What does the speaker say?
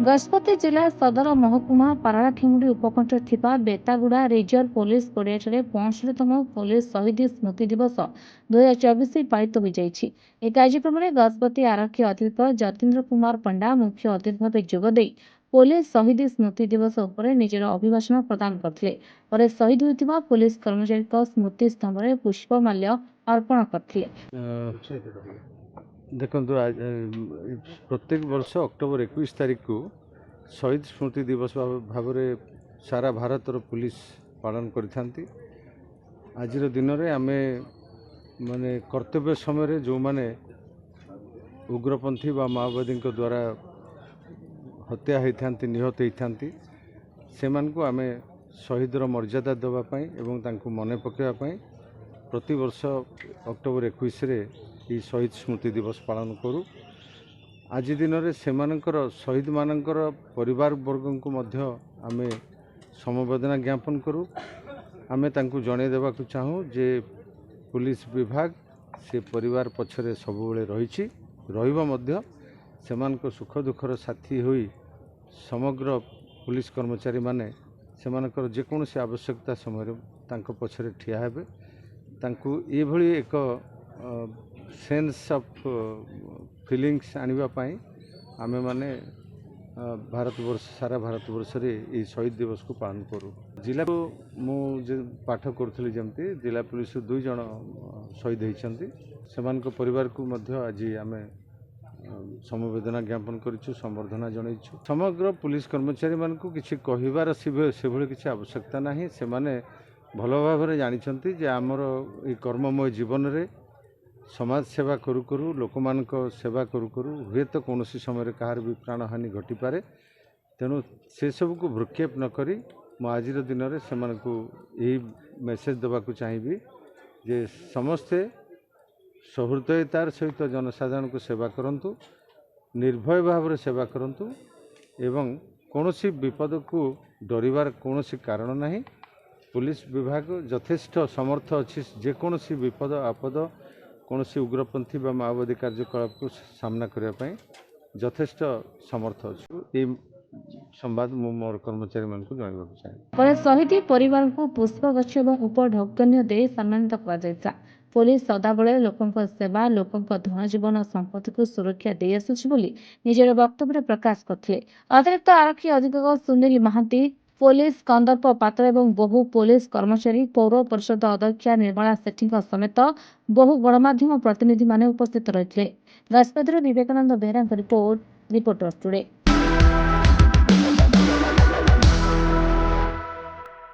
ଗଜପତି ଜିଲ୍ଲା ସଦର ମହକୁମା ପାରଳାଖେମୁଣ୍ଡି ଉପକଣ୍ଠରେ ଥିବା ବେତାଗୁଡ଼ା ରିଜର୍ଭ ପୋଲିସ ପଡ଼ିଆଠାରେ 65ତମ ପୋଲିସ ଶହୀଦ ସ୍ମୃତି ଦିବସ 2024 ପାଳିତ ହୋଇଯାଇଛି। ଏହି କାର୍ଯ୍ୟକ୍ରମରେ ଗଜପତି ଆରକ୍ଷୀ ଅଧୀକ୍ଷକ ଯତୀନ୍ଦ୍ର କୁମାର ପଣ୍ଡା ମୁଖ୍ୟ ଅତିଥି ଭାବେ ଯୋଗଦେଇ ପୋଲିସ ଶହୀଦ ସ୍ମୃତି ଦିବସ ଉପରେ ନିଜର ଅଭିଭାଷଣ ପ୍ରଦାନ କରିଥିଲେ। ପରେ ଶହୀଦ ହୋଇଥିବା ପୋଲିସ କର୍ମଚାରୀଙ୍କ ସ୍ମୃତି ସ୍ତମ୍ଭରେ ପୁଷ୍ପମାଲ୍ୟ ଅର୍ପଣ କରିଥିଲେ। ଦେଖନ୍ତୁ ପ୍ରତ୍ୟେକ ବର୍ଷ ଅକ୍ଟୋବର 21 ତାରିଖକୁ ଶହୀଦ ସ୍ମୃତି ଦିବସ ଭାବରେ ସାରା ଭାରତର ପୁଲିସ ପାଳନ କରିଥାନ୍ତି। ଆଜିର ଦିନରେ ଆମେ ମାନେ କର୍ତ୍ତବ୍ୟ ସମୟରେ ଯେଉଁମାନେ ଉଗ୍ରପନ୍ଥୀ ବା ମାଓବାଦୀଙ୍କ ଦ୍ୱାରା ହତ୍ୟା ହୋଇଥାନ୍ତି, ନିହତ ହୋଇଥାନ୍ତି, ସେମାନଙ୍କୁ ଆମେ ଶହୀଦର ମର୍ଯ୍ୟାଦା ଦେବା ପାଇଁ ଏବଂ ତାଙ୍କୁ ମନେ ପକାଇବା ପାଇଁ ପ୍ରତିବର୍ଷ ଅକ୍ଟୋବର 21ରେ ଏହି ଶହୀଦ ସ୍ମୃତି ଦିବସ ପାଳନ କରୁ। ଆଜି ଦିନରେ ସେମାନଙ୍କର ଶହୀଦମାନଙ୍କର ପରିବାରବର୍ଗଙ୍କୁ ମଧ୍ୟ ଆମେ ସମବେଦନା ଜ୍ଞାପନ କରୁ। ଆମେ ତାଙ୍କୁ ଜଣାଇ ଦେବାକୁ ଚାହୁଁ ଯେ ପୁଲିସ ବିଭାଗ ସେ ପରିବାର ପଛରେ ସବୁବେଳେ ରହିଛି, ରହିବ ମଧ୍ୟ। ସେମାନଙ୍କ ସୁଖ ଦୁଃଖର ସାଥୀ ହୋଇ ସମଗ୍ର ପୁଲିସ କର୍ମଚାରୀମାନେ ସେମାନଙ୍କର ଯେକୌଣସି ଆବଶ୍ୟକତା ସମୟରେ ତାଙ୍କ ପଛରେ ଠିଆ ହେବେ। ତାଙ୍କୁ ଏଭଳି ଏକ ସେନ୍ସ ଅଫ୍ ଫିଲିଂସ୍ ଆଣିବା ପାଇଁ ଆମେମାନେ ସାରା ଭାରତବର୍ଷରେ ଏହି ଶହୀଦ ଦିବସକୁ ପାଳନ କରୁ। ଜିଲ୍ଲାକୁ ମୁଁ ପାଠ କରୁଥିଲି, ଯେମିତି ଜିଲ୍ଲା ପୁଲିସରୁ 2 ଜଣ ଶହୀଦ ହୋଇଛନ୍ତି। ସେମାନଙ୍କ ପରିବାରକୁ ମଧ୍ୟ ଆଜି ଆମେ ସମବେଦନା ଜ୍ଞାପନ କରିଛୁ, ସମ୍ବର୍ଦ୍ଧନା ଜଣାଇଛୁ। ସମଗ୍ର ପୁଲିସ କର୍ମଚାରୀମାନଙ୍କୁ କିଛି କହିବାର ସେଭଳି କିଛି ଆବଶ୍ୟକତା ନାହିଁ। ସେମାନେ ଭଲ ଭାବରେ ଜାଣିଛନ୍ତି ଯେ ଆମର ଏହି କର୍ମମୟ ଜୀବନରେ ସମାଜ ସେବା କରୁ କରୁ, ଲୋକମାନଙ୍କ ସେବା କରୁ କରୁ ହୁଏତ କୌଣସି ସମୟରେ କାହାର ବି ପ୍ରାଣହାନି ଘଟିପାରେ। ତେଣୁ ସେସବୁକୁ ଭ୍ରୂକ୍ଷେପ ନ କରି ମୁଁ ଆଜିର ଦିନରେ ସେମାନଙ୍କୁ ଏହି ମେସେଜ ଦେବାକୁ ଚାହିଁବି ଯେ ସମସ୍ତେ ସହୃଦୟତାର ସହିତ ଜନସାଧାରଣଙ୍କୁ ସେବା କରନ୍ତୁ, ନିର୍ଭୟ ଭାବରେ ସେବା କରନ୍ତୁ ଏବଂ କୌଣସି ବିପଦକୁ ଡରିବାର କୌଣସି କାରଣ ନାହିଁ। ପୁଲିସ ବିଭାଗ ଯଥେଷ୍ଟ ସମର୍ଥ ଅଛି ଯେକୌଣସି ବିପଦ ଆପଦ, କୌଣସି ଉଗ୍ରପନ୍ଥୀ ବା ମାଓବାଦୀ କାର୍ଯ୍ୟକଳାପକୁ ସାମ୍ନା କରିବା ପାଇଁ ଯଥେଷ୍ଟ ସମର୍ଥ ଅଛି। ଏହି ସମ୍ବାଦ ମୁଁ ମୋର କର୍ମଚାରୀମାନଙ୍କୁ ଜଣାଇବାକୁ ଚାହେଁ। ପରେ ଶହୀଦ ପରିବାରଙ୍କୁ ପୁଷ୍ପଗଛ ଏବଂ ଉପଢୌକନ୍ୟ ଦେଇ ସମ୍ମାନିତ କରାଯାଇଥିଲା। ପୋଲିସ ସଦାବେଳେ ଲୋକଙ୍କ ସେବା, ଲୋକଙ୍କ ଧନଜୀବନ ସମ୍ପତ୍ତିକୁ ସୁରକ୍ଷା ଦେଇ ଆସୁଛି ବୋଲି ନିଜର ବକ୍ତବ୍ୟରେ ପ୍ରକାଶ କରିଥିଲେ। ଅତିରିକ୍ତ ଆରକ୍ଷୀ ଅଧୀକ୍ଷକ ସୁନୀଲ ମହାନ୍ତି, ପୋଲିସ କନ୍ଦର୍ପ ପାତ୍ର ଏବଂ ବହୁ ପୋଲିସ କର୍ମଚାରୀ, ପୌର ପରିଷଦ ଅଧ୍ୟକ୍ଷା ନିର୍ମଳା ସେଠୀଙ୍କ ସମେତ ବହୁ ଗଣମାଧ୍ୟମ ପ୍ରତିନିଧିମାନେ ଉପସ୍ଥିତ ରହିଥିଲେ। ଗଜପତିରୁ ବିବେକାନନ୍ଦ ବେହେରାଙ୍କ ରିପୋର୍ଟ, ରିପୋର୍ଟର୍ସ ଟୁଡେ।